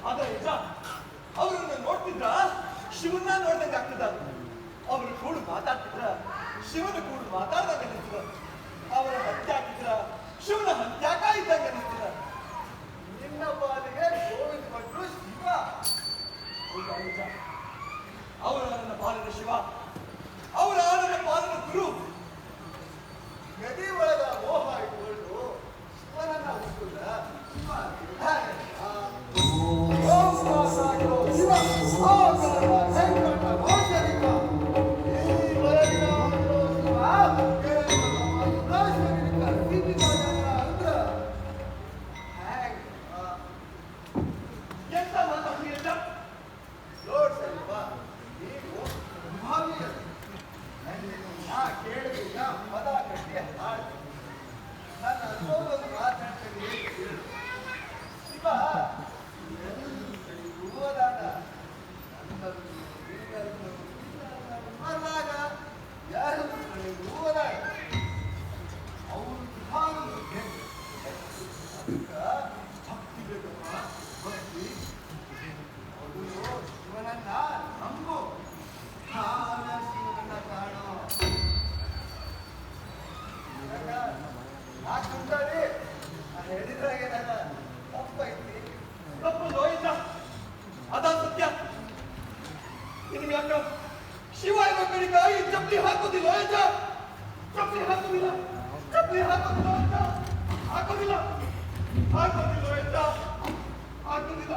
ಆದ್ರೆ ನಿಜ ಅವರನ್ನು ನೋಡ್ತಿದ್ರ ಶಿವನ್ನ ನೋಡ್ದಂಗೆ ಆಗ್ತದ. ಅವರು ಕೂಡ ಮಾತಾಡ್ತಿದ್ರ ಶಿವನ ಕೂಡ ಮಾತಾಡ್ದಂಗೆ ಅನಿಸ್ತದ. ಅವರ ಹತ್ಯೆ ಹಾಕಿದ್ರ ಶಿವನ ಹತ್ಯಾಕ ಇದ್ದಂಗೆ ಅನಿಸ್ತದ. ನಿನ್ನ ಪಾಲಿಗೆ ಗೋವಿಂದ ಭಟ್ರು ಶಿವ. ಹೌದಾ ನಿಜ? ಅವರ ನನ್ನ ಪಾಲನ ಶಿವ, ಅವರ ನನ್ನ ಪಾಲನ ಗುರು. ಗದಿ ಒಳಗ ಮೋಹ ಇಟ್ಕೊಂಡು ಶಿವನನ್ನ ಹುಟ್ಟುದ ಎಂತ ಮಾತಾಡ್ತೀರ? ಲೋಡ್ ಸರಿವ ನೀವು ಕೇಳಿದ ಪದ ಕಟ್ಟಿ ಹಾಡು ನನ್ನ ಅನುಭವವನ್ನು ಮಾತಾಡ್ತೀನಿ. ಶಿವ ಹೋದಾಗ ಮರದಾಗ ಯಾರು ಹೋದಾಗ ಅವರು ಅದಕ್ಕೆ ಭಕ್ತಿ ಬೇಕಪ್ಪ, ಭಕ್ತಿ. ಅವರು ಶಿವನನ್ನ ನಂಬು, ಶಿವನನ್ನ ಕಾಣೋ. ಆ ಕುಂತಾಡಿ ಹೇಳಿದ್ರಾಗೆ ನನ್ನ ತಪ್ಪೈತಿ. ತಪ್ಪು ಲೋಹಿತ, ಅದ ಸತ್ಯ. ನಿಮ್ಗೆ ಯಾಕ ಶಿವ ಇರೋ ಕಡೆಗ ಈ ಚಪ್ಪಲಿ ಹಾಕೋದಿಲ್ಲ? ಚಪ್ಪಲಿ ಹಾಕೋದಿಲ್ಲ, ಚಪ್ಪಲಿ ಹಾಕೋದಿಲ್ಲ ಅಂತ ಹಾಕೋದಿಲ್ಲ, ಹಾಕೋದಿಲ್ಲ ಅಂತ ಹಾಕೋದಿಲ್ಲ.